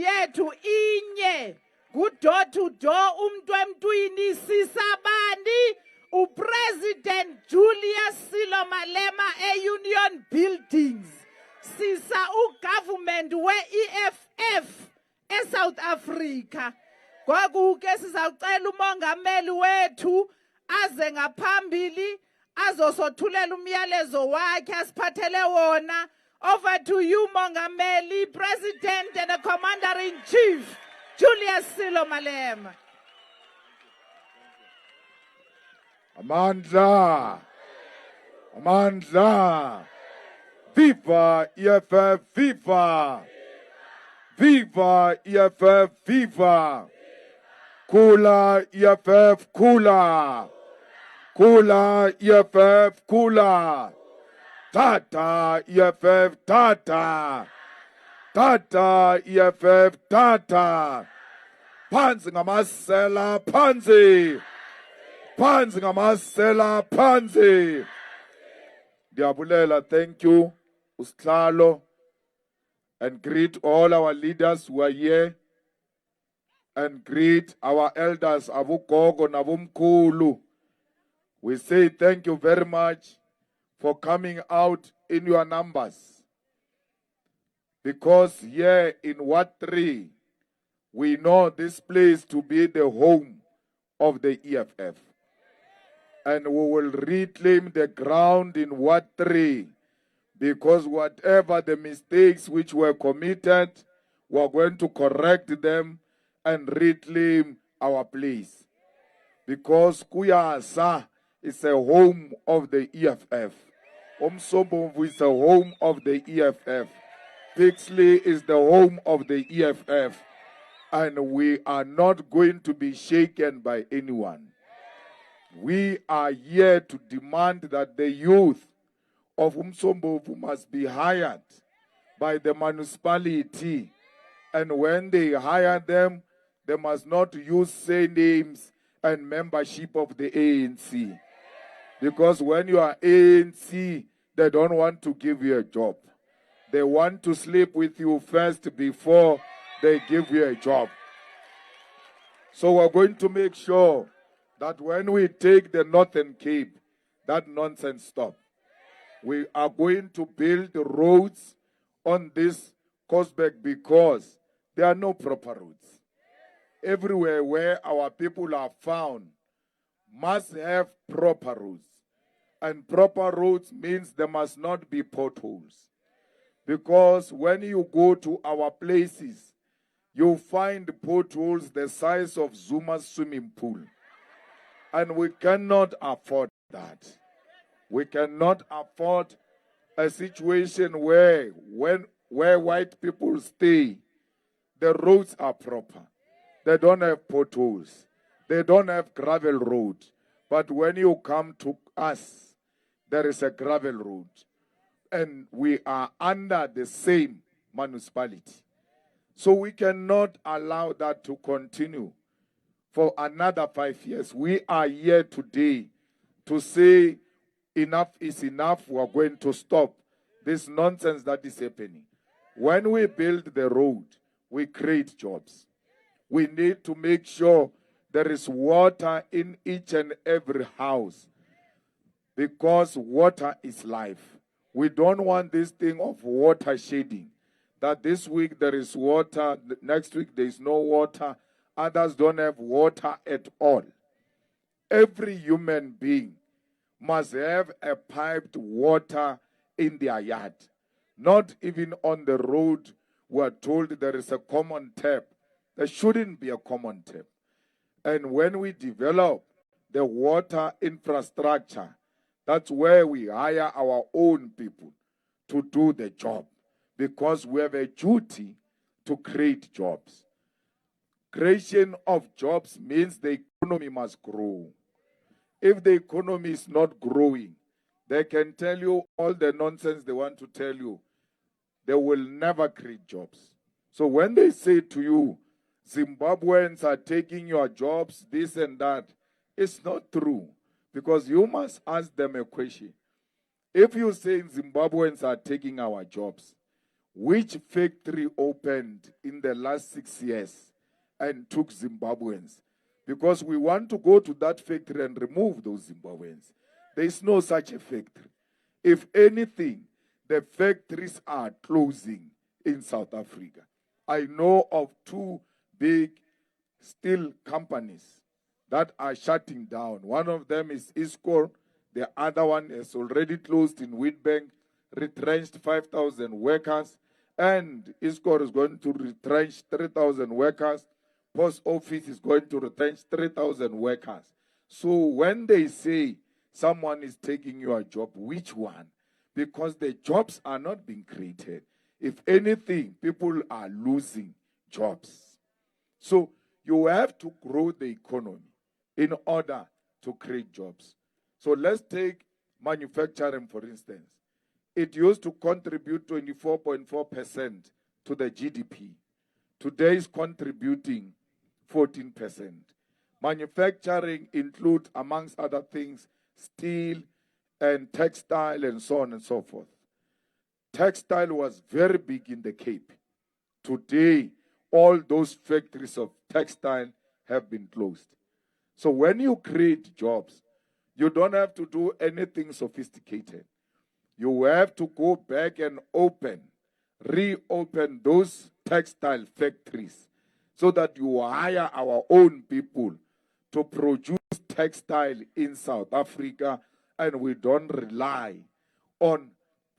yethu inye door to door umntu emntwini sisabani uPresident Julius Malema e-Union Buildings sisa ugovernment we-EFF eSouth Africa. Kwakuke sizawucela umongameli wethu aze ngaphambili azosothulela umyalezo wakhe asiphathele wona. Over to you, Mongameli, President and the Commander-in-Chief, Julius Malema. Amandla! Amandla! Viva EFF, viva! Viva EFF, viva! Kula EFF, kula! Kula EFF, kula! Tata EFF, tata! Tata EFF, tata! Phansi ngamasela, phansi! Phansi ngamasela, phansi! Diabulela, thank you, Usihlalo, and greet all our leaders who are here, and greet our elders, Abugogo Nabumkulu. We say thank you very much for coming out in your numbers. Because here in Ward 3, we know this place to be the home of the EFF. And we will reclaim the ground in Ward 3, because whatever the mistakes which were committed, we are going to correct them and reclaim our place. Because Kuyasa is a home of the EFF. Umsobomvu is the home of the EFF. Pixley is the home of the EFF. And we are not going to be shaken by anyone. We are here to demand that the youth of Umsobomvu must be hired by the municipality. And when they hire them, they must not use surnames and membership of the ANC. Because when you are ANC, they don't want to give you a job. They want to sleep with you first before they give you a job. So we're going to make sure that when we take the Northern Cape, that nonsense stops. We are going to build roads on this coastback because there are no proper roads. Everywhere where our people are found must have proper roads. And proper roads means there must not be potholes. Because when you go to our places, you find potholes the size of Zuma's swimming pool. And we cannot afford that. We cannot afford a situation where white people stay, the roads are proper. They don't have potholes. They don't have gravel road. But when you come to us, there is a gravel road. And we are under the same municipality. So we cannot allow that to continue for another 5 years. We are here today to say enough is enough. We are going to stop this nonsense that is happening. When we build the road, we create jobs. We need to make sure there is water in each and every house, because water is life. We don't want this thing of water shedding, that this week there is water, next week there is no water, others don't have water at all. Every human being must have a piped water in their yard. Not even on the road we are told there is a common tap. There shouldn't be a common tap. And when we develop the water infrastructure, that's where we hire our own people to do the job, because we have a duty to create jobs. Creation of jobs means the economy must grow. If the economy is not growing, they can tell you all the nonsense they want to tell you. They will never create jobs. So when they say to you, Zimbabweans are taking your jobs, this and that, it's not true. Because you must ask them a question. If you say Zimbabweans are taking our jobs, which factory opened in the last 6 years and took Zimbabweans? Because we want to go to that factory and remove those Zimbabweans. There is no such a factory. If anything, the factories are closing in South Africa. I know of 2 big steel companies that are shutting down. One of them is Iscor. The other one is already closed in Witbank, retrenched 5,000 workers. And Iscor is going to retrench 3,000 workers. Post office is going to retrench 3,000 workers. So when they say someone is taking your job, which one? Because the jobs are not being created. If anything, people are losing jobs. So you have to grow the economy in order to create jobs. So let's take manufacturing, for instance. It used to contribute 24.4% to the GDP. Today is contributing 14%. Manufacturing includes, amongst other things, steel and textile and so on and so forth. Textile was very big in the Cape. Today, all those factories of textile have been closed. So when you create jobs, you don't have to do anything sophisticated. You have to go back and reopen those textile factories so that you hire our own people to produce textile in South Africa, and we don't rely on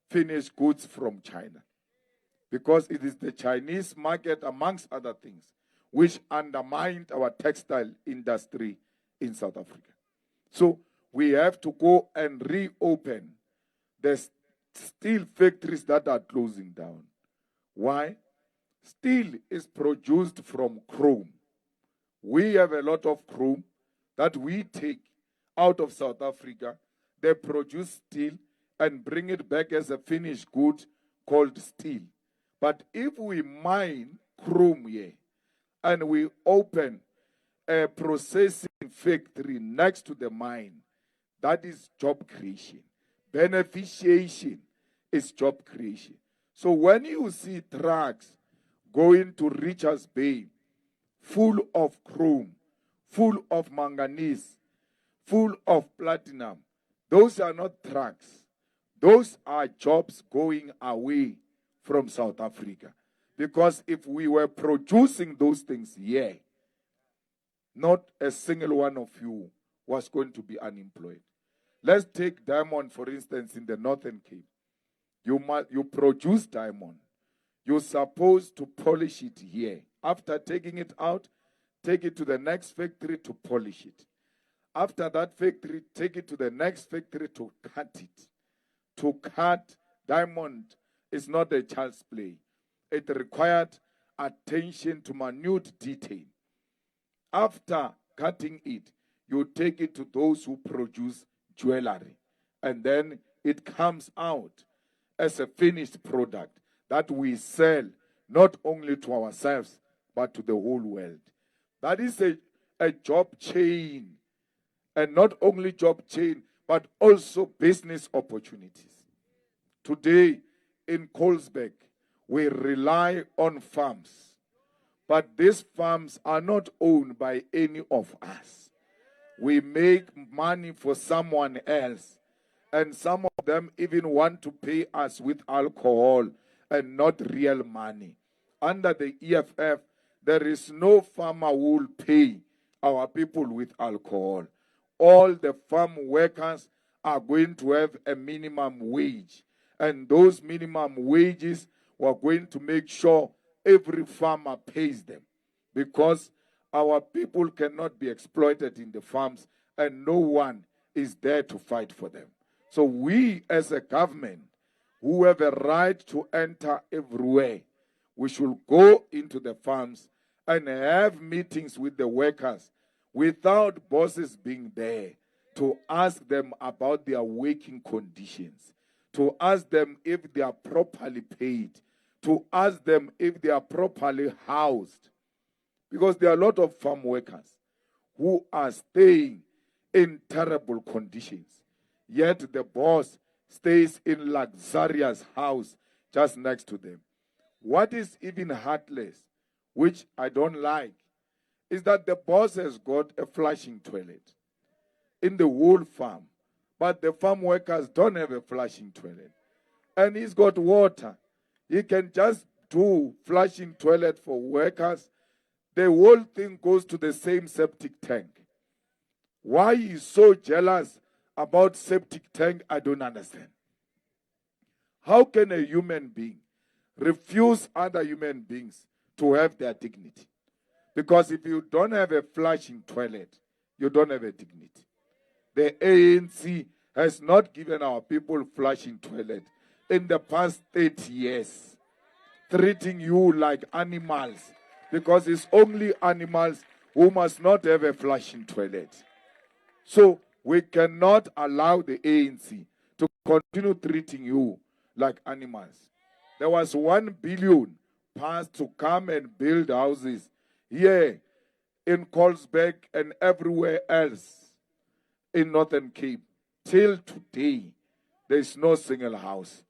finished goods from China. Because it is the Chinese market, amongst other things, which undermined our textile industry in South Africa. So we have to go and reopen the steel factories that are closing down. Why? Steel is produced from chrome. We have a lot of chrome that we take out of South Africa. They produce steel and bring it back as a finished good called steel. But if we mine chrome here and we open a processing factory next to the mine, that is job creation. Beneficiation is job creation. So when you see trucks going to Richards Bay full of chrome, full of manganese, full of platinum, those are not trucks. Those are jobs going away from South Africa. Because if we were producing those things here, not a single one of you was going to be unemployed. Let's take diamond, for instance, in the Northern Cape. You produce diamond. You're supposed to polish it here. After taking it out, take it to the next factory to polish it. After that factory, take it to the next factory to cut it. To cut diamond is not a child's play. It required attention to minute detail. After cutting it, you take it to those who produce jewelry. And then it comes out as a finished product that we sell not only to ourselves, but to the whole world. That is a job chain. And not only job chain, but also business opportunities. Today, in Colesberg, we rely on farms. But these farms are not owned by any of us. We make money for someone else. And some of them even want to pay us with alcohol and not real money. Under the EFF, there is no farmer who will pay our people with alcohol. All the farm workers are going to have a minimum wage. And those minimum wages, we're going to make sure every farmer pays them. Because our people cannot be exploited in the farms and no one is there to fight for them. So we as a government, who have a right to enter everywhere, we should go into the farms and have meetings with the workers without bosses being there to ask them about their working conditions, to ask them if they are properly paid, to ask them if they are properly housed. Because there are a lot of farm workers who are staying in terrible conditions, yet the boss stays in luxurious house just next to them. What is even heartless, which I don't like, is that the boss has got a flushing toilet in the whole farm, but the farm workers don't have a flushing toilet. And he's got water. He can just do flushing toilet for workers. The whole thing goes to the same septic tank. Why he's so jealous about septic tank, I don't understand. How can a human being refuse other human beings to have their dignity? Because if you don't have a flushing toilet, you don't have a dignity. The ANC has not given our people flushing toilet in the past 30 years, treating you like animals, because it's only animals who must not have a flushing toilet. So we cannot allow the ANC to continue treating you like animals. There was 1 billion passed to come and build houses here in Colesberg and everywhere else in Northern Cape. Till today, there is no single house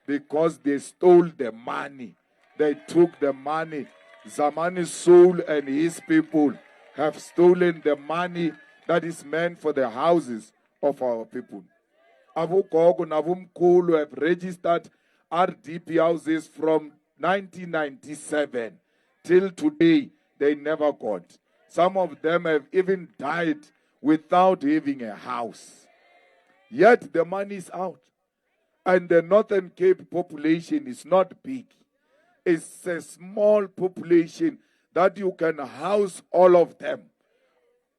because they stole the money. They took the money. Zamani Soul and his people have stolen the money that is meant for the houses of our people. Abu Kogo and Avumkulu have registered RDP houses from 1997 till today. They never got. Some of them have even died without having a house. Yet the money is out. And the Northern Cape population is not big. It's a small population that you can house all of them.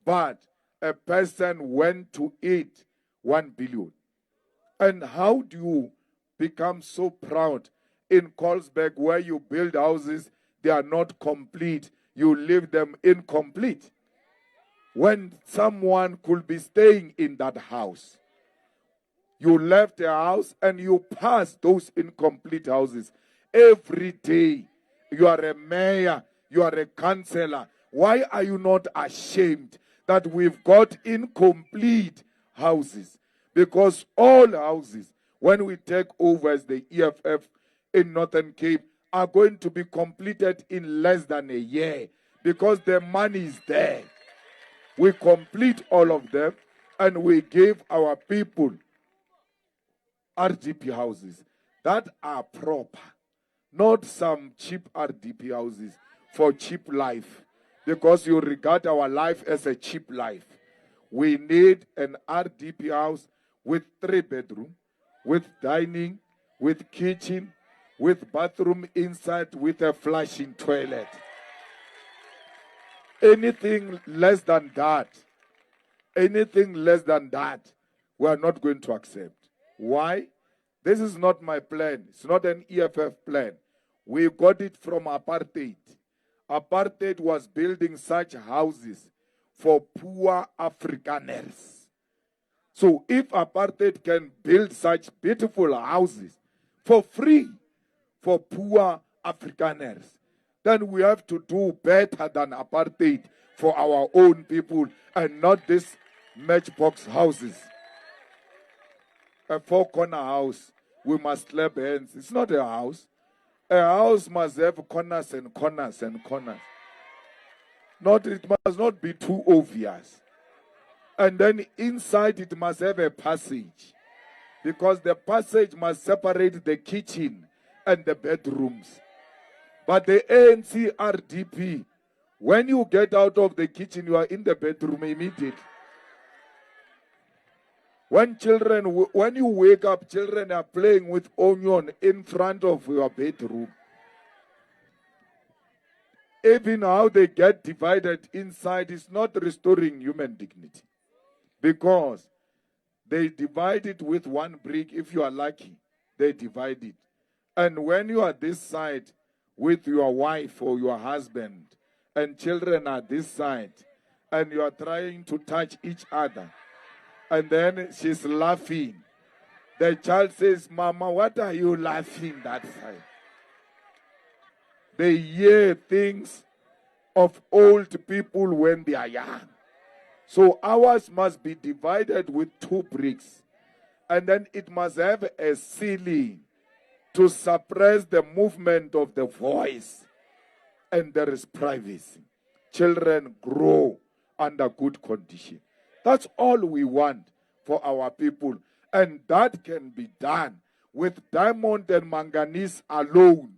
But a person went to eat 1 billion. And how do you become so proud in Colesberg where you build houses, they are not complete, you leave them incomplete, when someone could be staying in that house? You left a house and you pass those incomplete houses every day. You are a mayor, you are a councillor. Why are you not ashamed that we've got incomplete houses? Because all houses, when we take over as the EFF in Northern Cape, are going to be completed in less than a year because the money is there. We complete all of them and we give our people RDP houses that are proper, not some cheap RDP houses for cheap life, because you regard our life as a cheap life. We need an RDP house with 3 bedrooms, with dining, with kitchen, with bathroom inside, with a flushing toilet. Anything less than that, we are not going to accept. Why? This is not my plan. It's not an EFF plan. We got it from apartheid. Apartheid was building such houses for poor Afrikaners. So if apartheid can build such beautiful houses for free for poor Afrikaners, then we have to do better than apartheid for our own people and not these matchbox houses. A 4-corner house, we must clap hands. It's not a house. A house must have corners and corners and corners. It must not be too obvious. And then inside it must have a passage, because the passage must separate the kitchen and the bedrooms. But the ANC RDP, when you get out of the kitchen, you are in the bedroom immediately. When you wake up, children are playing with onion in front of your bedroom. Even how they get divided inside is not restoring human dignity. Because they divide it with 1 brick. If you are lucky, they divide it. And when you are this side with your wife or your husband, and children are this side, and you are trying to touch each other, and then she's laughing. The child says, "Mama, what are you laughing that side?" They hear things of old people when they are young. So ours must be divided with 2 bricks. And then it must have a ceiling. to suppress the movement of the voice. And there is privacy. Children grow under good condition. That's all we want for our people. And that can be done with diamond and manganese alone.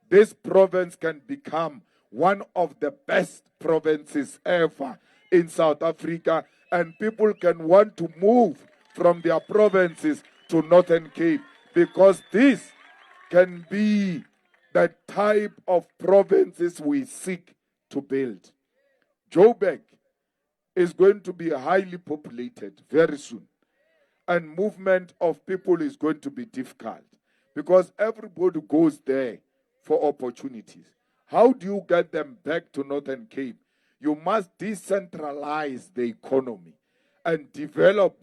This province can become one of the best provinces ever in South Africa. And people can want to move from their provinces to Northern Cape, because this can be the type of provinces we seek to build. Joburg is going to be highly populated very soon. And movement of people is going to be difficult because everybody goes there for opportunities. How do you get them back to Northern Cape? You must decentralize the economy and develop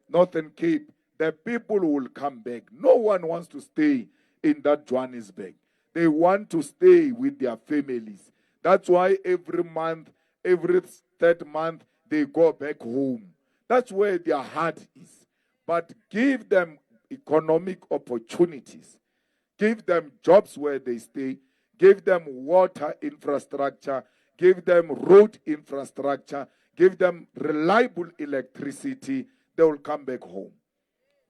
Northern Cape. The people will come back. No one wants to stay in that Johannesburg. They want to stay with their families. That's why every month, every third month, they go back home. That's where their heart is. But give them economic opportunities. Give them jobs where they stay. Give them water infrastructure. Give them road infrastructure. Give them reliable electricity. They will come back home.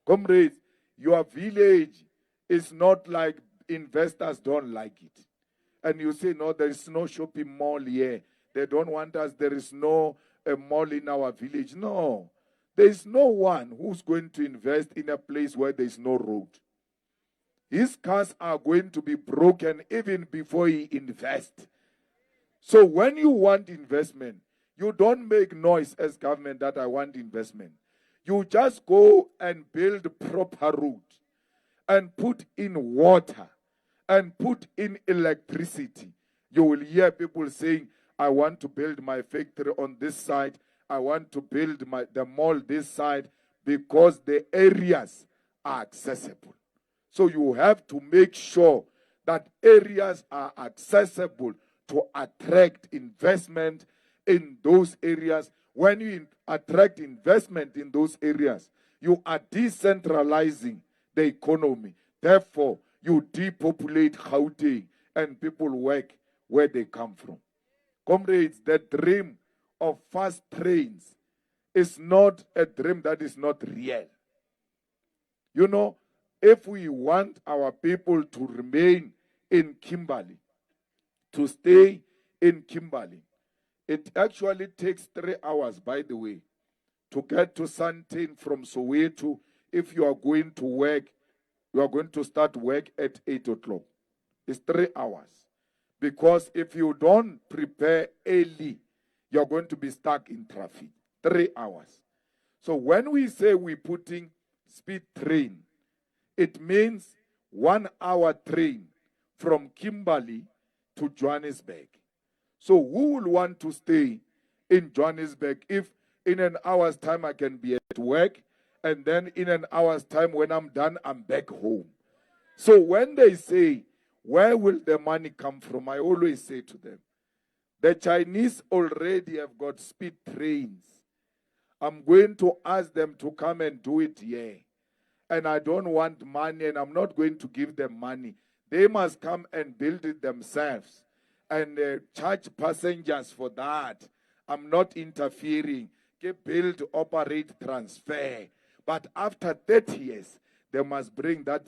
Comrades, your village is not like investors don't like it. And you say, no, there is no shopping mall here. They don't want us. There is no mall in our village. No. There is no one who's going to invest in a place where there is no road. His cars are going to be broken even before he invests. So when you want investment, you don't make noise as government that I want investment. You just go and build proper road and put in water and put in electricity. You will hear people saying, I want to build my factory on this side. I want to build the mall this side, because the areas are accessible. So you have to make sure that areas are accessible to attract investment in those areas. When you attract investment in those areas, you are decentralizing the economy. Therefore, you depopulate Gauteng and people work where they come from. Comrades, the dream of fast trains is not a dream that is not real. You know, if we want our people to remain in Kimberley, to stay in Kimberley, it actually takes 3 hours, by the way, to get to Sandton from Soweto. If you are going to work, you are going to start work at 8 o'clock. It's 3 hours. Because if you don't prepare early, you're going to be stuck in traffic. 3 hours. So when we say we're putting speed train, it means 1 hour train from Kimberley to Johannesburg. So who will want to stay in Johannesburg if in an hour's time I can be at work, and then in an hour's time when I'm done, I'm back home? So when they say, where will the money come from? I always say to them, the Chinese already have got speed trains. I'm going to ask them to come and do it here. And I don't want money, and I'm not going to give them money. They must come and build it themselves and charge passengers for that. I'm not interfering. Build, operate, transfer. But after 30 years, they must bring that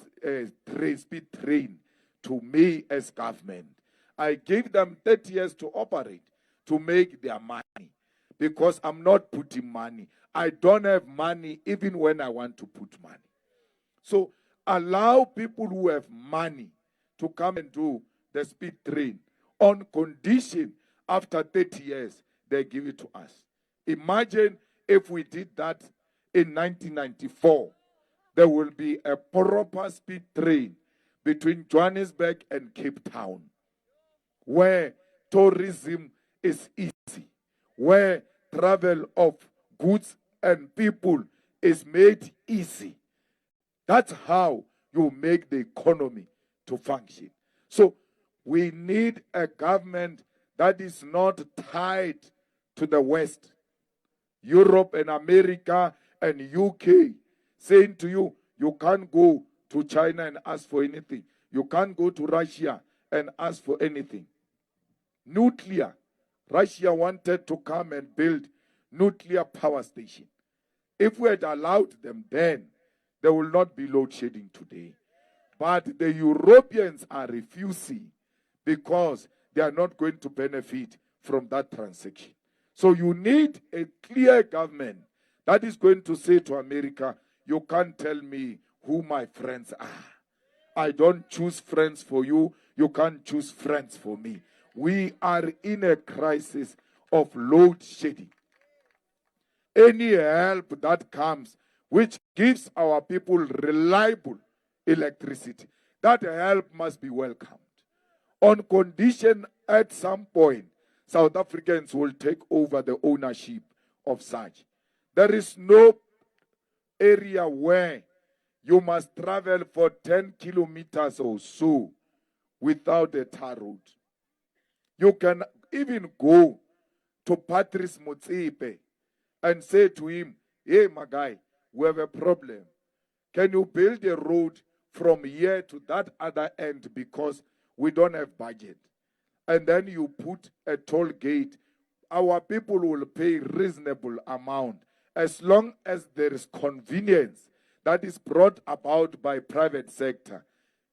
speed train to me as government. I gave them 30 years to operate, to make their money, because I'm not putting money. I don't have money even when I want to put money. So allow people who have money to come and do the speed train on condition after 30 years they give it to us. Imagine if we did that in 1994. There will be a proper speed train between Johannesburg and Cape Town, where tourism is easy, where travel of goods and people is made easy. That's how you make the economy to function. So we need a government that is not tied to the West, Europe and America and UK, saying to you, you can't go to China and ask for anything. You can't go to Russia and ask for anything. Nuclear. Russia wanted to come and build nuclear power station. If we had allowed them then, there will not be load shedding today. But the Europeans are refusing because they are not going to benefit from that transaction. So you need a clear government that is going to say to America, you can't tell me who my friends are. I don't choose friends for you. You can't choose friends for me. We are in a crisis of load shedding. Any help that comes, which gives our people reliable electricity, that help must be welcomed. On condition at some point, South Africans will take over the ownership of such. There is no area where you must travel for 10 kilometers or so without a tar road. You can even go to Patrice Motsepe and say to him, hey, my guy, we have a problem. Can you build a road from here to that other end because we don't have budget? And then you put a toll gate. Our people will pay reasonable amount as long as there is convenience that is brought about by private sector.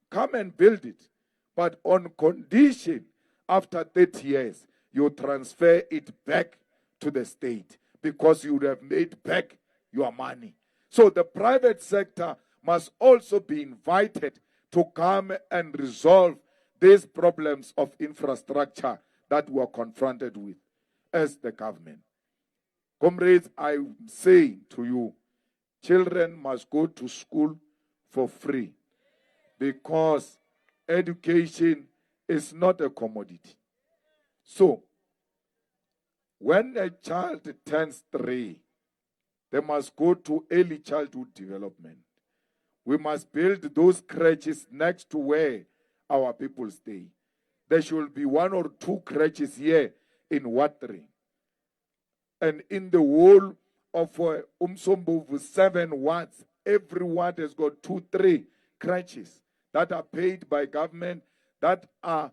Come and build it. But on condition, after 30 years, you transfer it back to the state because you would have made back your money. So the private sector must also be invited to come and resolve these problems of infrastructure that we are confronted with as the government. Comrades, I say to you, children must go to school for free because education is not a commodity. So, when a child turns 3, they must go to early childhood development. We must build those crèches next to where our people stay. There should be 1 or 2 crèches here in Watering. And in the whole of Umsobomvu 7 wards, every ward has got 2-3 crèches that are paid by government, that are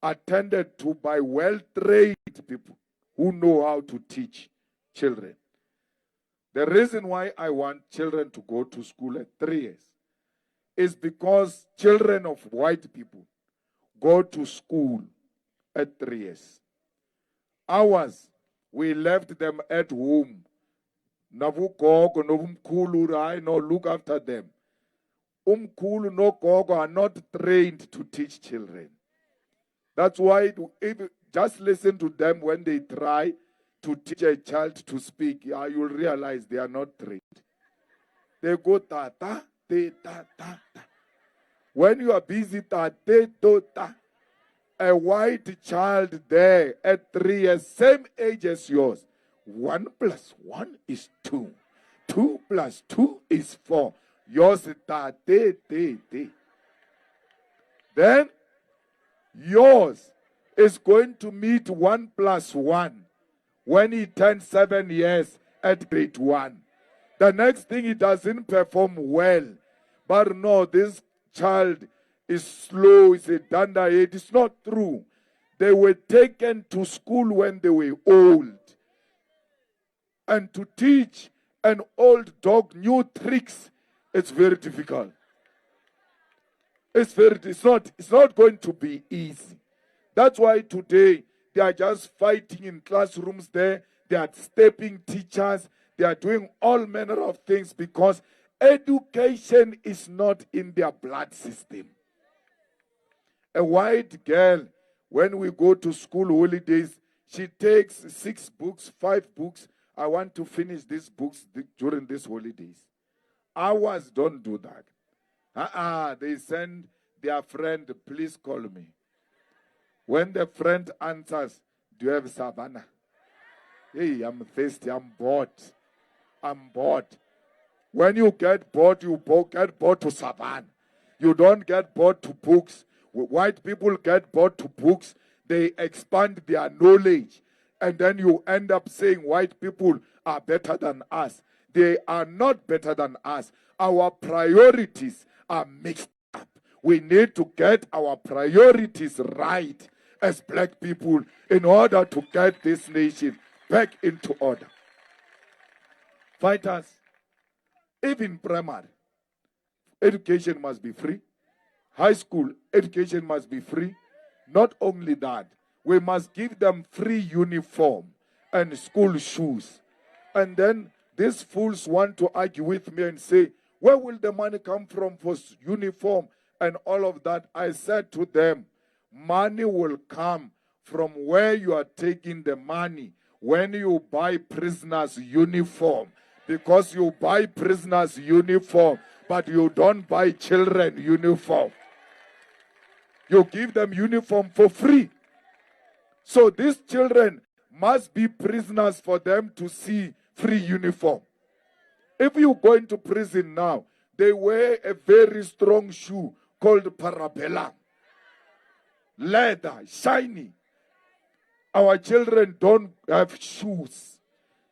attended to by well-trained people who know how to teach children. The reason why I want children to go to school at 3 years is because children of white people go to school at 3 years. Ours, we left them at home. Navugogo, Novumkulu, I know, look after them. Umkulu, no Gogo are not trained to teach children. That's why just listen to them when they try to teach a child to speak. You'll realize they are not trained. They go ta-ta, ta-ta. When you are busy, ta-ta. A white child there at 3 years, same age as yours. 1 + 1 is 2. 2 + 2 is 4. Yours is ta-ta. Then yours is going to meet 1 + 1 when he turns 7 years at grade 1. The next thing, he doesn't perform well. But no, this child is slow, is a dunderhead. It's not true. They were taken to school when they were old. And to teach an old dog new tricks, it's very difficult. It's not going to be easy. That's why today they are just fighting in classrooms there. They are stepping teachers. They are doing all manner of things because education is not in their blood system. A white girl, when we go to school holidays, she takes 6 books, 5 books. I want to finish these books during these holidays. Ours don't do that. They send their friend, please call me. When the friend answers, do you have savannah? Hey, I'm thirsty, I'm bored. When you get bored, you get bored to savannah. You don't get bored to books. White people get bored to books. They expand their knowledge. And then you end up saying white people are better than us. They are not better than us. Our priorities are mixed up. We need to get our priorities right as black people in order to get this nation back into order. Fighters, even primary, education must be free. High school education must be free. Not only that, we must give them free uniform and school shoes. And then these fools want to argue with me and say, where will the money come from for uniform and all of that? I said to them, money will come from where you are taking the money when you buy prisoners' uniform. Because you buy prisoners' uniform, but you don't buy children uniform. You give them uniform for free. So these children must be prisoners for them to see free uniform. If you go into prison now, they wear a very strong shoe called parabellum. Leather, shiny. Our children don't have shoes.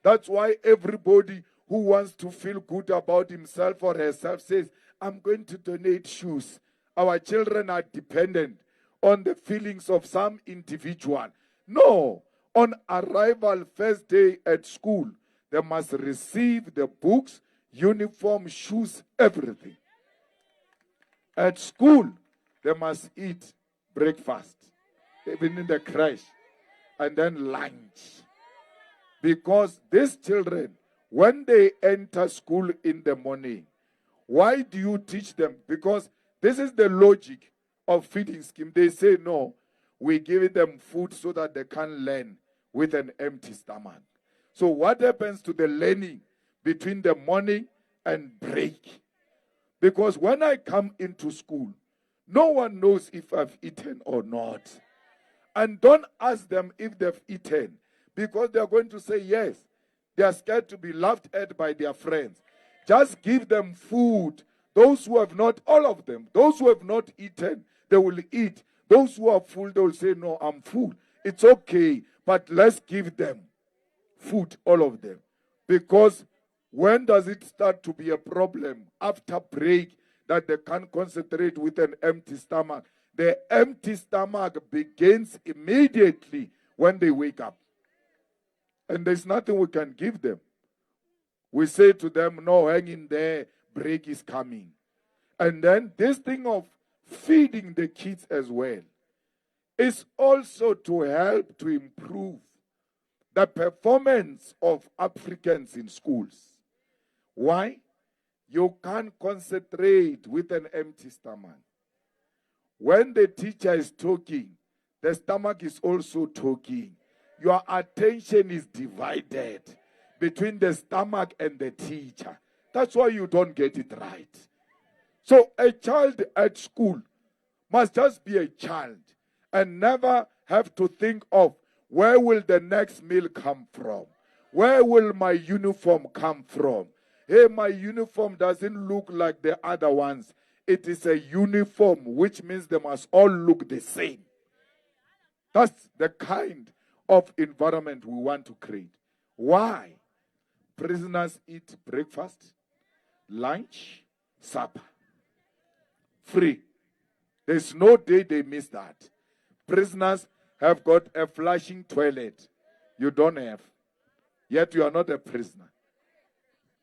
That's why everybody who wants to feel good about himself or herself says, I'm going to donate shoes. Our children are dependent on the feelings of some individual. No, on arrival first day at school, they must receive the books, uniform, shoes, everything. At school, they must eat breakfast, even in the crash, and then lunch. Because these children, when they enter school in the morning, why do you teach them? Because this is the logic of feeding scheme. They say, no, we give them food so that they can learn with an empty stomach. So what happens to the learning between the morning and break? Because when I come into school, no one knows if I've eaten or not. And don't ask them if they've eaten, because they're going to say yes. They are scared to be laughed at by their friends. Just give them food. Those who have not, all of them, those who have not eaten, they will eat. Those who are full, they will say, no, I'm full. It's okay, but let's give them food, all of them. Because when does it start to be a problem? After break, that they can't concentrate with an empty stomach. The empty stomach begins immediately when they wake up. And there's nothing we can give them. We say to them, no, hang in there, break is coming. And then this thing of feeding the kids as well is also to help to improve the performance of Africans in schools. Why? You can't concentrate with an empty stomach. When the teacher is talking, the stomach is also talking. Your attention is divided between the stomach and the teacher. That's why you don't get it right. So a child at school must just be a child and never have to think of where will the next meal come from? Where will my uniform come from? Hey, my uniform doesn't look like the other ones. It is a uniform, which means they must all look the same. That's the kind of environment we want to create. Why? Prisoners eat breakfast, lunch, supper. Free. There's no day they miss that. Prisoners have got a flushing toilet. You don't have. Yet you are not a prisoner.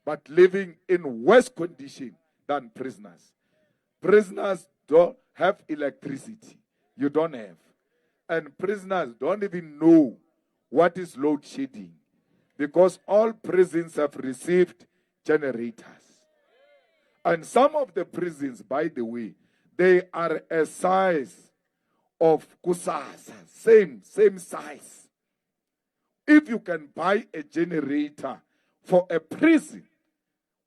But living in worse condition than prisoners. Prisoners don't have electricity. You don't have. And prisoners don't even know what is load shedding, because all prisons have received generators. And some of the prisons, by the way, they are a size of Kusasa, same size. If you can buy a generator for a prison,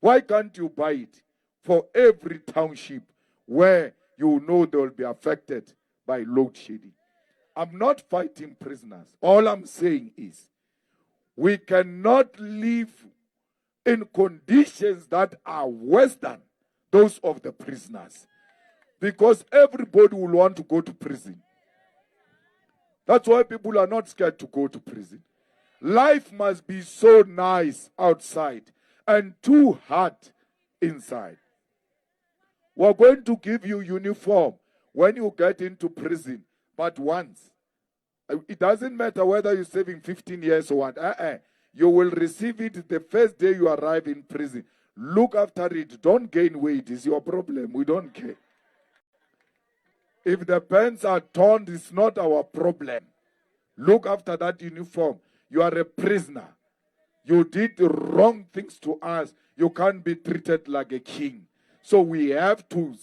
why can't you buy it for every township where you know they will be affected by load shedding? I'm not fighting prisoners. All I'm saying is we cannot live in conditions that are worse than those of the prisoners, because everybody will want to go to prison. That's why people are not scared to go to prison. Life must be so nice outside and too hard inside. We're going to give you uniform when you get into prison, but once. It doesn't matter whether you're serving 15 years or what. You will receive it the first day you arrive in prison. Look after it. Don't gain weight. It's your problem. We don't care. If the pants are torn, it's not our problem. Look after that uniform. You are a prisoner. You did the wrong things to us. You can't be treated like a king. So we have to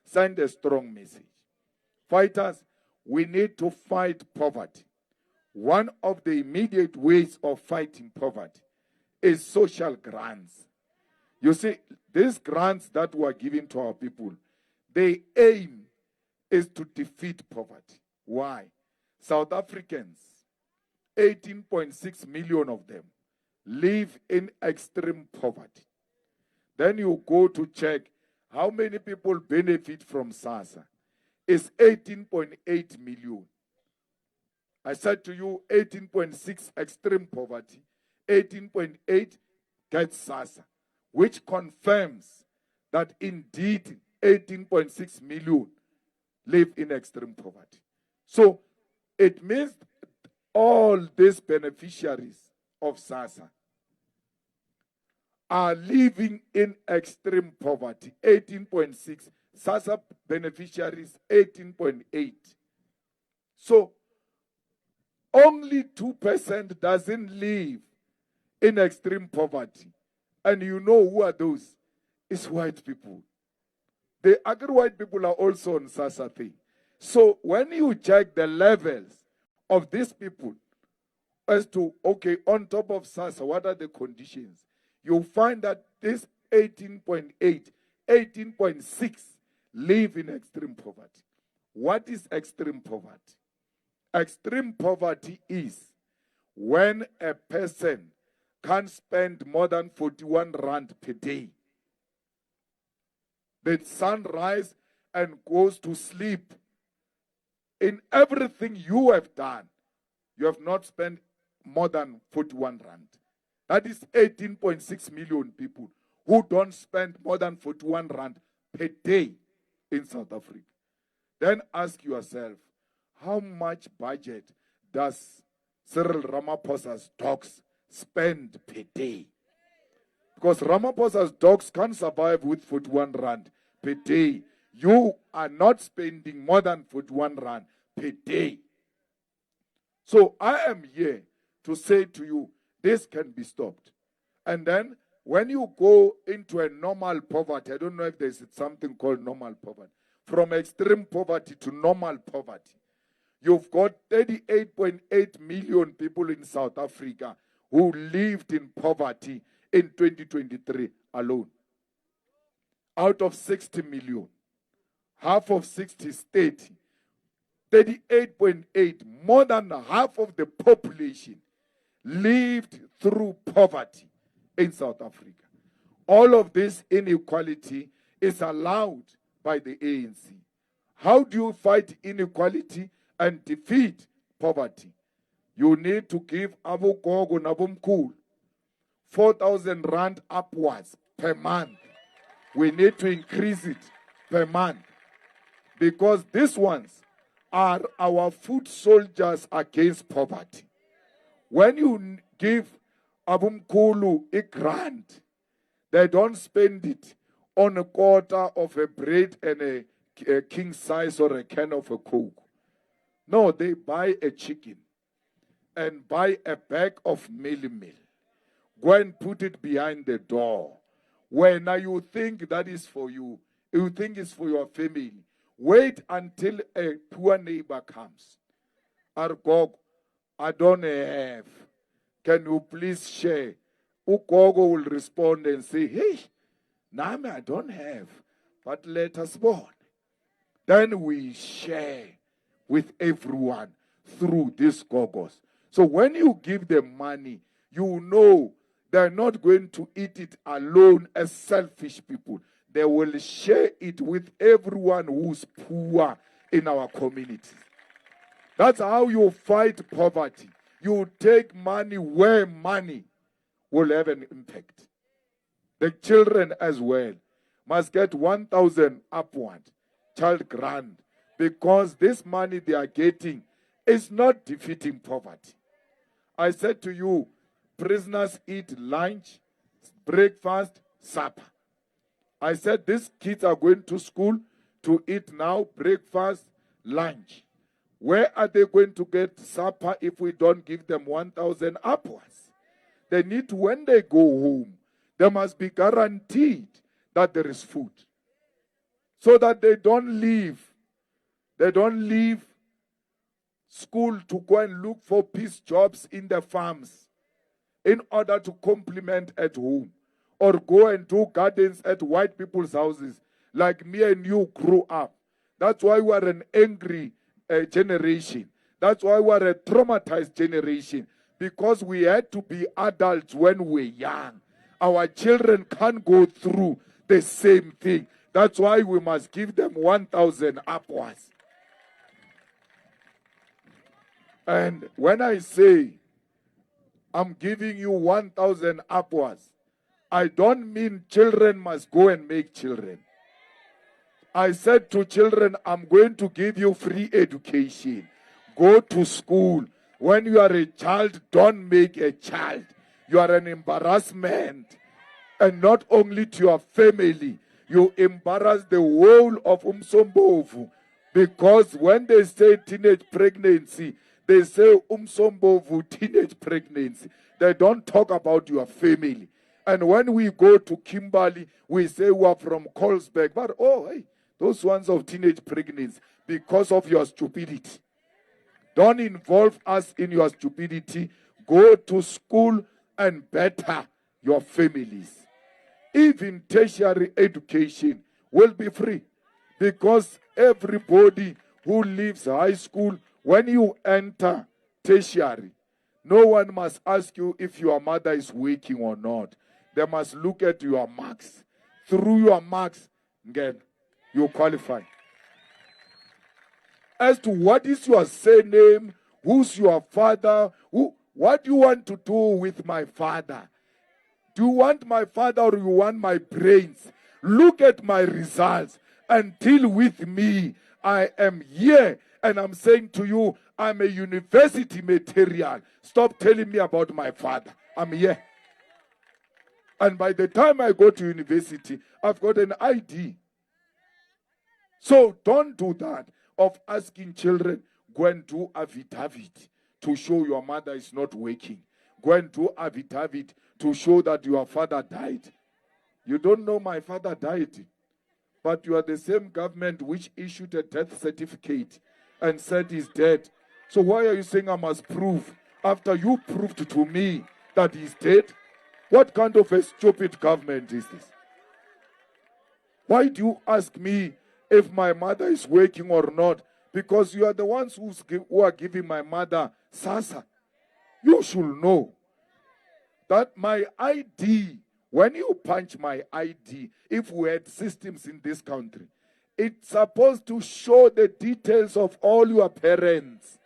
send a strong message. Fighters, we need to fight poverty. One of the immediate ways of fighting poverty is social grants. You see, these grants that were given to our people, their aim is to defeat poverty. Why? South Africans, 18.6 million of them, live in extreme poverty. Then you go to check how many people benefit from SASSA. It's 18.8 million. I said to you, 18.6 extreme poverty, 18.8 gets SASSA, which confirms that indeed 18.6 million live in extreme poverty. So it means all these beneficiaries of SASSA are living in extreme poverty, 18.6. SASSA beneficiaries, 18.8. So only 2% doesn't live in extreme poverty. And you know who are those? It's white people. The agri-white people are also on SASSA thing. So when you check the levels of these people as to, okay, on top of SASSA, what are the conditions? You'll find that this 18.8, 18.6 live in extreme poverty. What is extreme poverty? Extreme poverty is when a person can't spend more than 41 rand per day. The sun rises and goes to sleep. In everything you have done, you have not spent more than 41 rand. That is 18.6 million people who don't spend more than 41 rand per day in South Africa. Then ask yourself, how much budget does Cyril Ramaphosa's dogs spend per day? Because Ramaphosa's dogs can't survive with 41 rand per day. You are not spending more than 41 rand per day. So I am here to say to you, this can be stopped. And then when you go into a normal poverty, I don't know if there's something called normal poverty, from extreme poverty to normal poverty, you've got 38.8 million people in South Africa who lived in poverty in 2023 alone. Out of 60 million, half of 60 is 30. 38.8, more than half of the population lived through poverty in South Africa. All of this inequality is allowed by the ANC. How do you fight inequality and defeat poverty? You need to give Avogogo Nabumkul 4,000 rand upwards per month. We need to increase it per month because these ones are our foot soldiers against poverty. When you give Abumkulu a grant, they don't spend it on a quarter of a bread and a king size or a can of a Coke. No, they buy a chicken and buy a bag of meal. Go and put it behind the door. When you think that is for you, you think it's for your family. Wait until a poor neighbor comes. Argog, I don't have. Can you please share? Ugogo will respond and say, hey, Nami, I don't have, but let us born. Then we share with everyone through these gogos. So when you give them money, you know they're not going to eat it alone as selfish people. They will share it with everyone who's poor in our community. That's how you fight poverty. You take money where money will have an impact. The children as well. must get 1,000 upward child grant, because this money they are getting is not defeating poverty. I said to you, prisoners eat lunch, breakfast, supper. I said these kids are going to school to eat now, breakfast, lunch. Where are they going to get supper if we don't give them 1,000 upwards? They need to, when they go home, they must be guaranteed that there is food. So that they don't leave school to go and look for piece jobs in the farms in order to complement at home, or go and do gardens at white people's houses like me and you grew up. That's why we are an angry generation. That's why we are a traumatized generation, because we had to be adults when we were young. Our children can't go through the same thing. That's why we must give them 1,000 upwards. And when I say I'm giving you 1,000 upwards, I don't mean children must go and make children. I said to children, I'm going to give you free education. Go to school. When you are a child, don't make a child. You are an embarrassment. And not only to your family, you embarrass the whole of Umsobomvu. Because when they say teenage pregnancy, they say Umsobomvu teenage pregnancy. They don't talk about your family. And when we go to Kimberley, we say we are from Colesberg. But oh, hey, those ones of teenage pregnancy, because of your stupidity. Don't involve us in your stupidity. Go to school and better your families. Even tertiary education will be free, because everybody who leaves high school, when you enter tertiary, no one must ask you if your mother is working or not. They must look at your marks. Through your marks, again, you qualify. As to what is your surname, who's your father, what do you want to do with my father? Do you want my father or you want my brains? Look at my results and deal with me. I am here and I'm saying to you, I'm a university material. Stop telling me about my father. I'm here. And by the time I go to university, I've got an ID. So don't do that of asking children, go and do affidavit to show your mother is not working. Go and do affidavit to show that your father died. You don't know my father died, but you are the same government which issued a death certificate and said he's dead. So why are you saying I must prove after you proved to me that he's dead? What kind of a stupid government is this? Why do you ask me if my mother is working or not? Because you are the ones who are giving my mother SASA. You should know that my ID, when you punch my ID, if we had systems in this country, it's supposed to show the details of all your parents.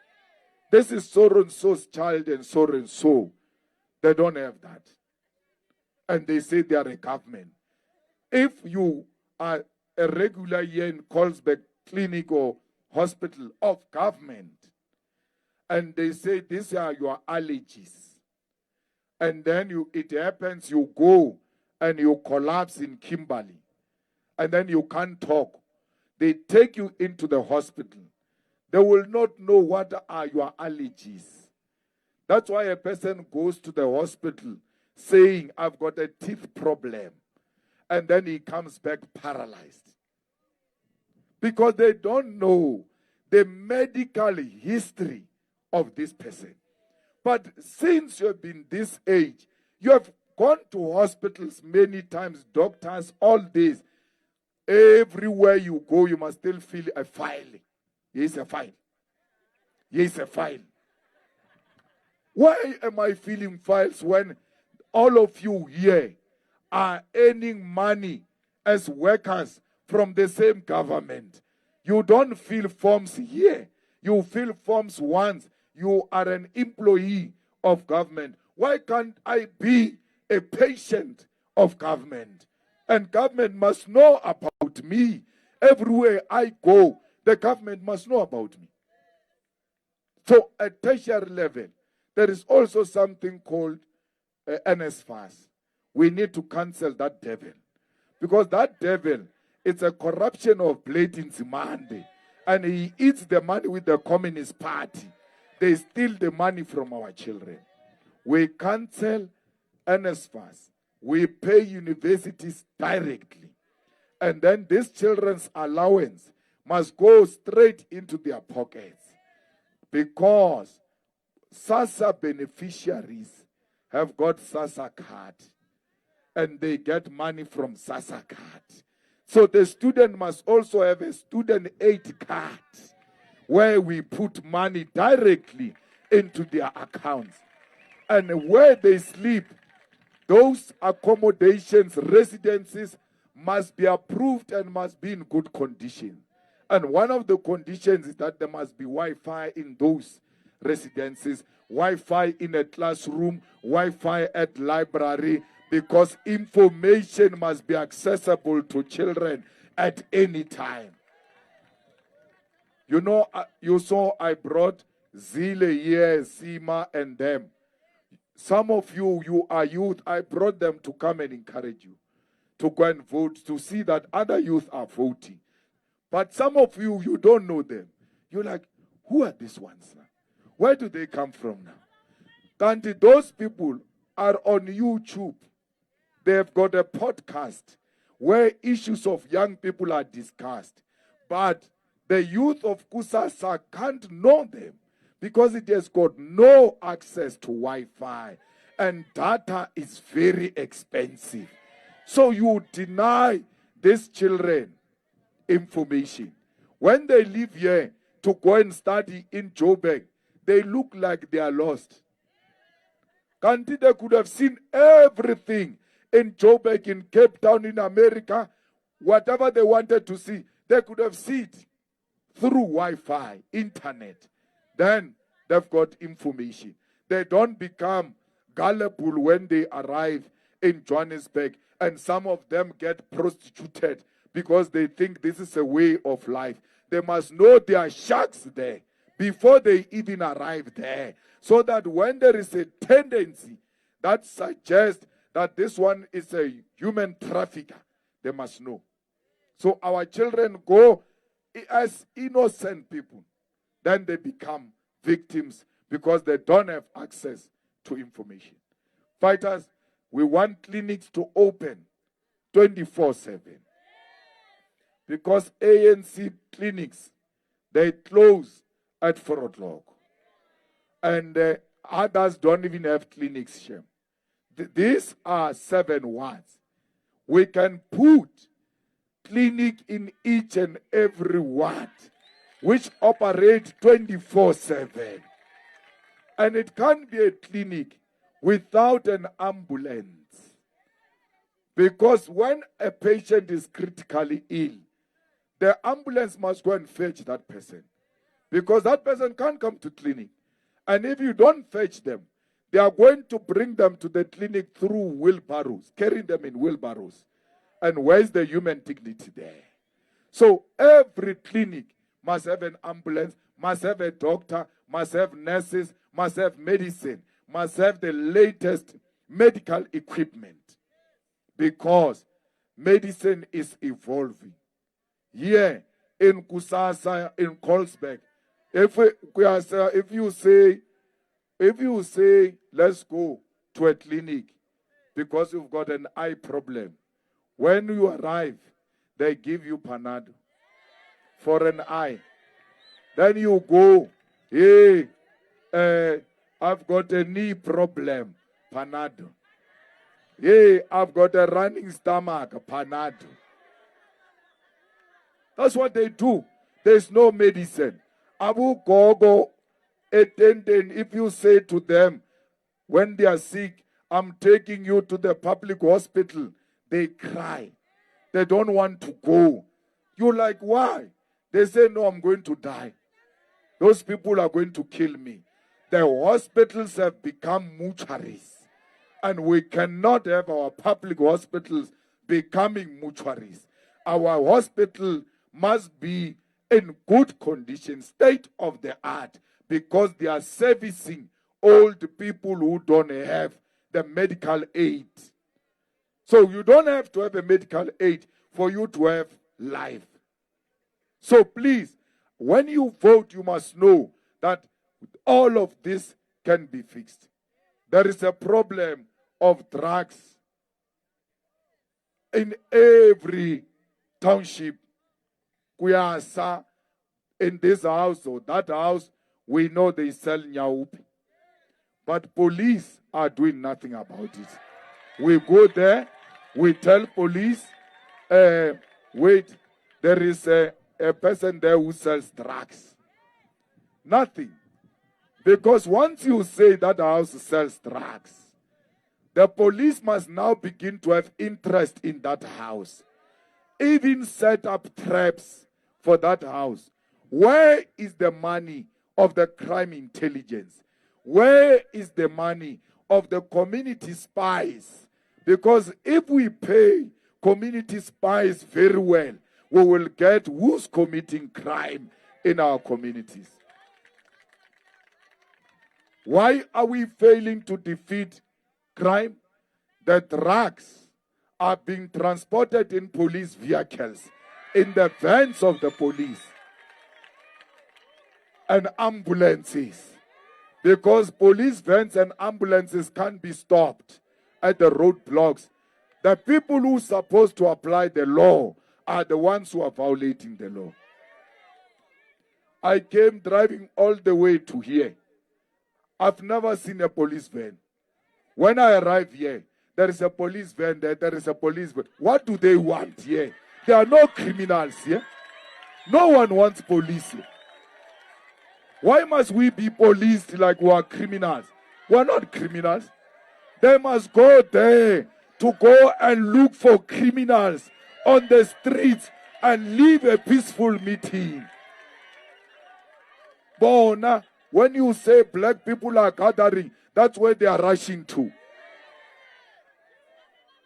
This is so-and-so's child and so-and-so. They don't have that. And they say they are a government. If you are a regular here in Colesberg clinic or hospital of government, and they say these are your allergies, and then it happens you go and you collapse in Kimberley, and then you can't talk, they take you into the hospital. They will not know what are your allergies. That's why a person goes to the hospital saying, I've got a teeth problem, and then he comes back paralyzed. Because they don't know the medical history of this person. But since you have been this age, you have gone to hospitals many times, doctors, all this. Everywhere you go, you must still feel a file. Here is a file. Here is a file. Why am I feeling files when all of you here are earning money as workers from the same government? You don't fill forms here. You fill forms once. You are an employee of government. Why can't I be a patient of government? And government must know about me. Everywhere I go, the government must know about me. So at tertiary level, there is also something called NSFAS. We need to cancel that devil. Because that devil, it's a corruption of blatant Zimande. And he eats the money with the Communist Party. They steal the money from our children. We cancel NSFAS. We pay universities directly. And then this children's allowance must go straight into their pockets. Because SASSA beneficiaries have got SASSA card. And they get money from SASSA card. So the student must also have a student aid card where we put money directly into their accounts. And where they sleep, those accommodations, residences must be approved and must be in good condition. And one of the conditions is that there must be Wi-Fi in those residences, Wi-Fi in a classroom, Wi-Fi at library, because information must be accessible to children at any time. You know, you saw I brought Zile here, Sima, and them. Some of you, you are youth. I brought them to come and encourage you to go and vote, to see that other youth are voting. But some of you, you don't know them. You're like, who are these ones now? Where do they come from now? Kanti, those people are on YouTube. They have got a podcast where issues of young people are discussed. But the youth of Kusasa can't know them because it has got no access to Wi-Fi. And data is very expensive. So you deny these children information. When they leave here to go and study in Joburg, they look like they are lost. Kanti, they could have seen everything in Joburg, in Cape Town, in America, whatever they wanted to see, they could have seen it through Wi-Fi, internet. Then they've got information. They don't become gullible when they arrive in Johannesburg, and some of them get prostituted because they think this is a way of life. They must know there are sharks there before they even arrive there, so that when there is a tendency that suggests that this one is a human trafficker, they must know. So our children go as innocent people. Then they become victims because they don't have access to information. Fighters, we want clinics to open 24/7. Because ANC clinics, they close at 4 o'clock. And others don't even have clinics here. These are 7 wards. We can put clinic in each and every ward, which operate 24/7. And it can't be a clinic without an ambulance. Because when a patient is critically ill, the ambulance must go and fetch that person. Because that person can't come to clinic. And if you don't fetch them, they are going to bring them to the clinic through wheelbarrows, carrying them in wheelbarrows. And where's the human dignity there? So every clinic must have an ambulance, must have a doctor, must have nurses, must have medicine, must have the latest medical equipment. Because medicine is evolving. Here in Kusasa, in Colesberg, if you say, let's go to a clinic because you've got an eye problem, when you arrive, they give you Panado for an eye. Then you go, hey, I've got a knee problem, Panado. Hey, I've got a running stomach, Panado. That's what they do. There's no medicine. Abu Gogo, attendant, if you say to them, when they are sick, I'm taking you to the public hospital, they cry. They don't want to go. You're like, why? They say, no, I'm going to die. Those people are going to kill me. The hospitals have become mortuaries. And we cannot have our public hospitals becoming mortuaries. Our hospital must be in good condition, state of the art, because they are servicing old people who don't have the medical aid. So you don't have to have a medical aid for you to have life. So please, when you vote, you must know that all of this can be fixed. There is a problem of drugs in every township. Kuyasa, in this house or that house, we know they sell nyaupi. But police are doing nothing about it. We go there, we tell police, wait, there is a person there who sells drugs. Nothing. Because once you say that house sells drugs, the police must now begin to have interest in that house. Even set up traps for that house. Where is the money of the crime intelligence? Where is the money of the community spies? Because if we pay community spies very well, we will get who's committing crime in our communities. Why are we failing to defeat crime? The drugs are being transported in police vehicles, in the vans of the police, and ambulances. Because police vans and ambulances can't be stopped at the roadblocks. The people who are supposed to apply the law are the ones who are violating the law. I came driving all the way to here. I've never seen a police van. When I arrive here, there is a police van there, there is a police van. What do they want here? There are no criminals here. No one wants police here. Why must we be policed like we are criminals? We are not criminals. They must go there to go and look for criminals on the streets and leave a peaceful meeting. Bona, when you say black people are gathering, that's where they are rushing to.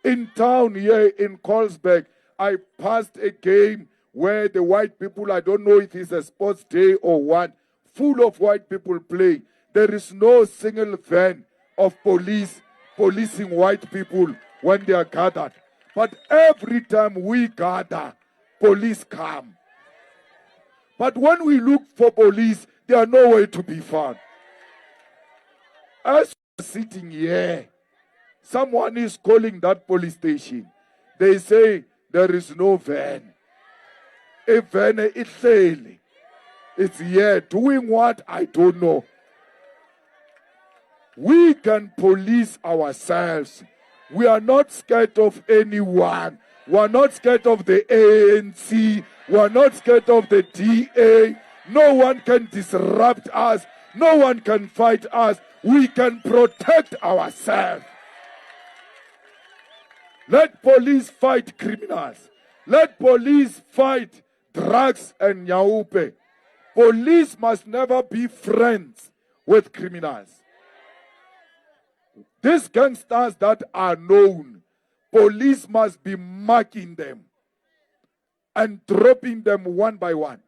In town here in Colesberg, I passed a game where the white people, I don't know if it's a sports day or what, full of white people play. There is no single van of police policing white people when they are gathered. But every time we gather, police come. But when we look for police, they are nowhere to be found. As we're sitting here, someone is calling that police station. They say there is no van. A van is sailing. It's here doing what? I don't know. We can police ourselves. We are not scared of anyone. We are not scared of the ANC. We are not scared of the DA. No one can disrupt us. No one can fight us. We can protect ourselves. Let police fight criminals. Let police fight drugs and nyaupe. Police must never be friends with criminals. These gangsters that are known, police must be marking them and dropping them one by one.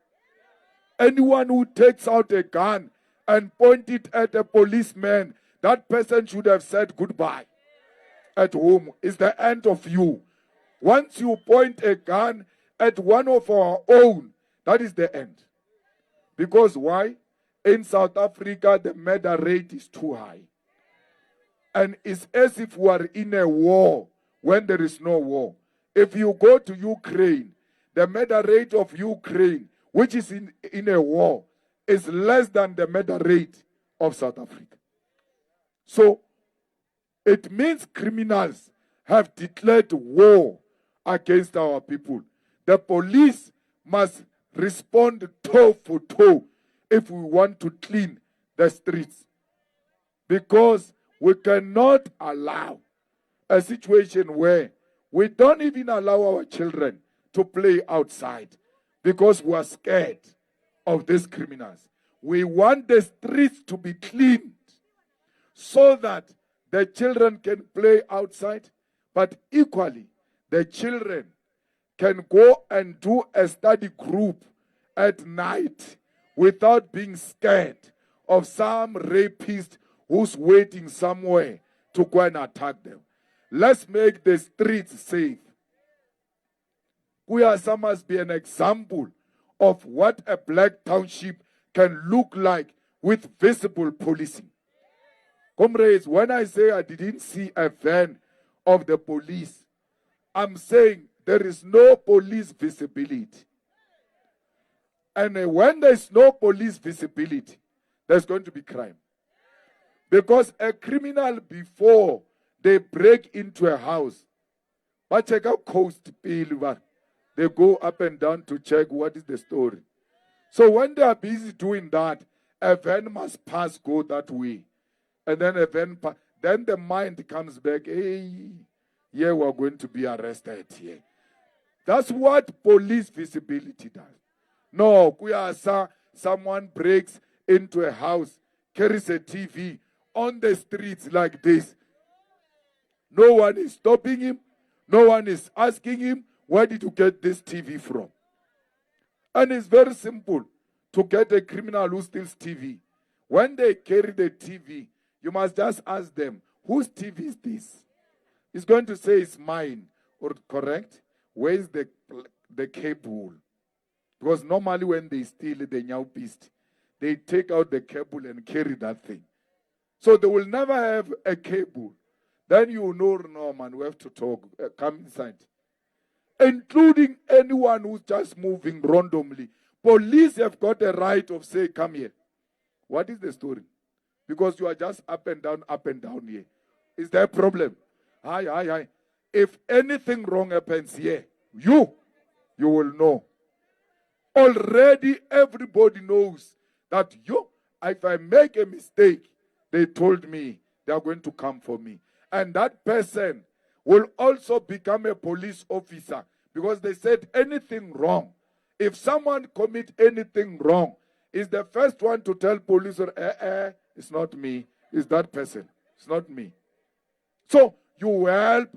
Anyone who takes out a gun and points it at a policeman, that person should have said goodbye at home. It's the end of you. Once you point a gun at one of our own, that is the end. Because why? In South Africa, the murder rate is too high. And it's as if we are in a war when there is no war. If you go to Ukraine, the murder rate of Ukraine, which is in a war, is less than the murder rate of South Africa. So, it means criminals have declared war against our people. The police must respond toe for toe if we want to clean the streets. Because we cannot allow a situation where we don't even allow our children to play outside because we are scared of these criminals. We want the streets to be cleaned so that the children can play outside, but equally, the children can go and do a study group at night without being scared of some rapist who's waiting somewhere to go and attack them. Let's make the streets safe. Kuyasa must be an example of what a black township can look like with visible policing. Comrades, when I say I didn't see a van of the police, I'm saying there is no police visibility. And when there's no police visibility, there's going to be crime. Because a criminal, before they break into a house, but check out coast bill, they go up and down to check what is the story. So when they are busy doing that, a van must pass, go that way. And then a van, then the mind comes back, hey, yeah, we're going to be arrested here. That's what police visibility does. No, kuyasa, someone breaks into a house, carries a TV on the streets like this. No one is stopping him. No one is asking him, where did you get this TV from? And it's very simple to get a criminal who steals TV. When they carry the TV, you must just ask them, whose TV is this? He's going to say it's mine, or correct? Where is the cable? Because normally when they steal the new beast, they take out the cable and carry that thing. So they will never have a cable. Then you know, no man, we have to talk. Come inside. Including anyone who's just moving randomly. Police have got a right of say, come here. What is the story? Because you are just up and down here. Is there a problem? Hi. If anything wrong happens here, you will know. Already everybody knows that if I make a mistake, they told me they are going to come for me. And that person will also become a police officer because they said anything wrong. If someone commit anything wrong, is the first one to tell police, it's not me, it's that person. It's not me. So you help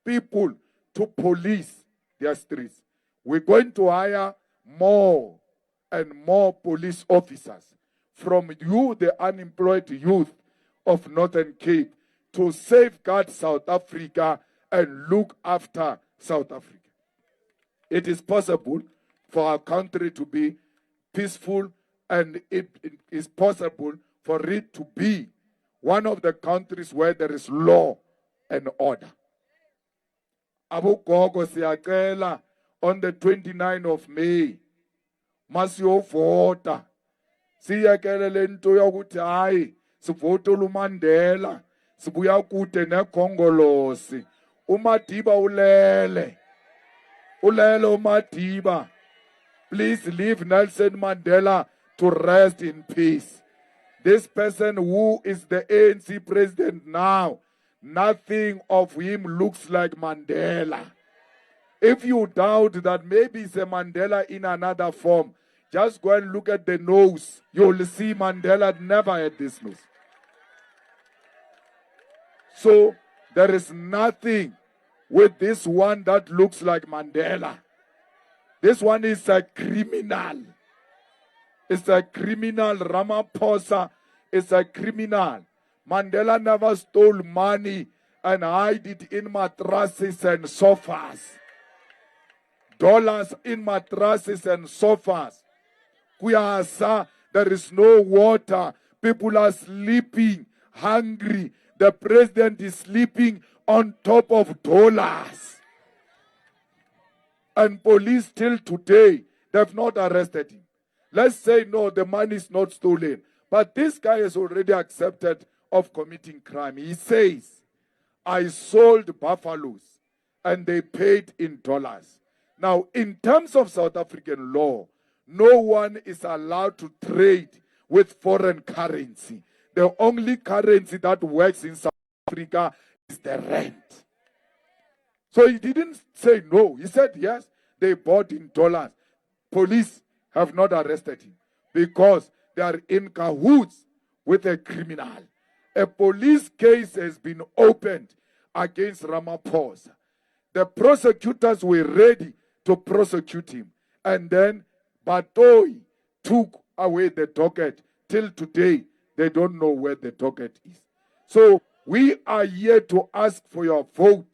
people to police their streets. We're going to hire more and more police officers from you, the unemployed youth of Northern Cape, to safeguard South Africa and look after South Africa. It is possible for our country to be peaceful, and it is possible for it to be one of the countries where there is law and order. Abogogo siyacela on the 29th of May, masiyovota. Siyakele lento yokuthi hayi sivota uMandela, sibuya kude nekhongolosi. uMadiba ulele. Ulele uMadiba. Please leave Nelson Mandela to rest in peace. This person who is the ANC president now, nothing of him looks like Mandela. If you doubt that maybe it's a Mandela in another form, just go and look at the nose. You'll see Mandela never had this nose. So there is nothing with this one that looks like Mandela. This one is a criminal. It's a criminal. Ramaphosa is a criminal. Mandela never stole money and hid it in mattresses and sofas. Dollars in mattresses and sofas. Kuyasa, there is no water. People are sleeping, hungry. The president is sleeping on top of dollars. And police till today, they have not arrested him. Let's say, no, the money is not stolen. But this guy has already accepted of committing crime. He says, I sold buffaloes and they paid in dollars. Now, in terms of South African law, no one is allowed to trade with foreign currency. The only currency that works in South Africa is the rand. So he didn't say no. He said yes, they bought in dollars. Police have not arrested him because they are in cahoots with a criminal. A police case has been opened against Ramaphosa. The prosecutors were ready to prosecute him. And then Batoyi took away the docket. Till today, they don't know where the docket is. So we are here to ask for your vote,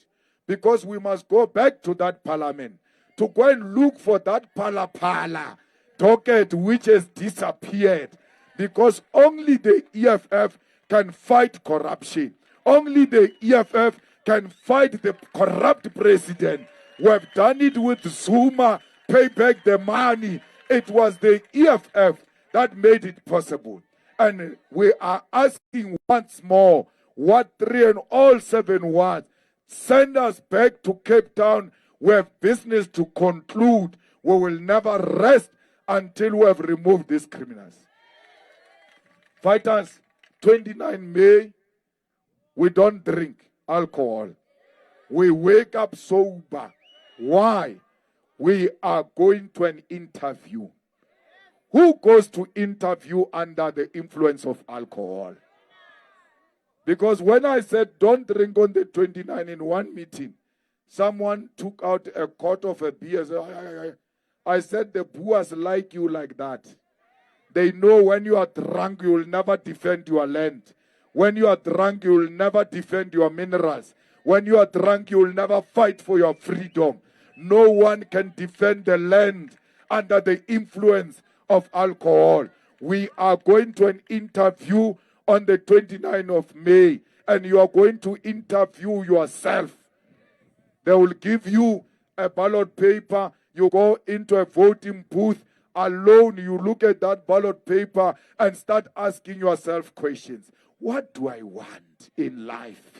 because we must go back to that parliament to go and look for that pala docket which has disappeared, because only the EFF can fight corruption. Only the EFF can fight the corrupt president. We have done it with Zuma, pay back the money. It was the EFF that made it possible. And we are asking once more, Ward 3 and all 7 wards, send us back to Cape Town. We have business to conclude. We will never rest until we have removed these criminals. Fighters, 29 May, we don't drink alcohol. We wake up sober. Why? We are going to an interview. Who goes to interview under the influence of alcohol? Because when I said don't drink on the 29 in one meeting, someone took out a quart of a beer. I said the boers like you like that. They know when you are drunk, you will never defend your land. When you are drunk, you will never defend your minerals. When you are drunk, you will never fight for your freedom. No one can defend the land under the influence of alcohol. We are going to an interview on the 29th of May, and you are going to interview yourself. They will give you a ballot paper. You go into a voting booth alone. You look at that ballot paper and start asking yourself questions. What do I want in life?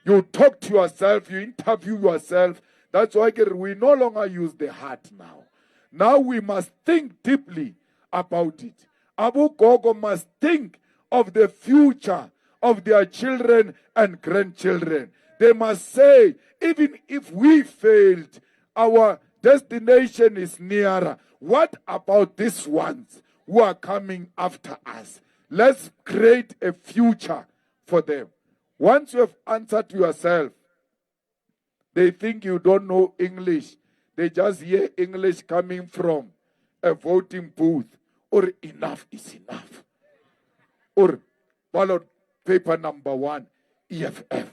You talk to yourself. You interview yourself. That's why we no longer use the heart now. Now we must think deeply about it. Abu Gogo must think of the future of their children and grandchildren. They must say, even if we failed, our destination is nearer. What about these ones who are coming after us? Let's create a future for them. Once you have answered yourself, they think you don't know English. They just hear English coming from a voting booth. Or enough is enough. Or ballot paper number 1, EFF.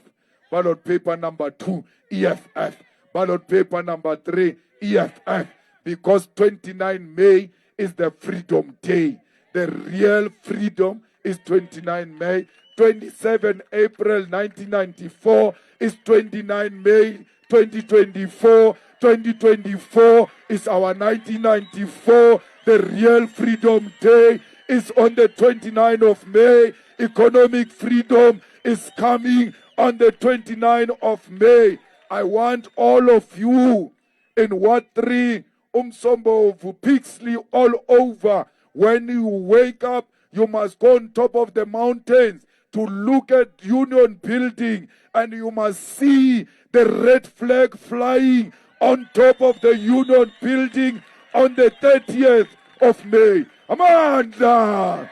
Ballot paper number 2, EFF. Ballot paper number 3, EFF. Because 29 May is the Freedom Day. The real freedom is 29 May. 27 April 1994 is 29 May 2024. 2024 is our 1994. The real Freedom Day is on the 29th of May. Economic freedom is coming on the 29th of May. I want all of you in Ward 3, Umsobomvu, Pixley, all over. When you wake up, you must go on top of the mountains to look at Union Building, and you must see the red flag flying on top of the Union Building on the 30th of May. Amanda!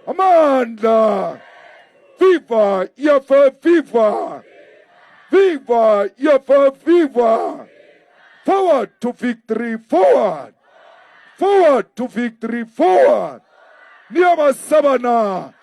Amanda! Viva EFF, viva! Viva EFF, viva! Forward to victory, forward! Forward to victory, forward! Nyama Sabana!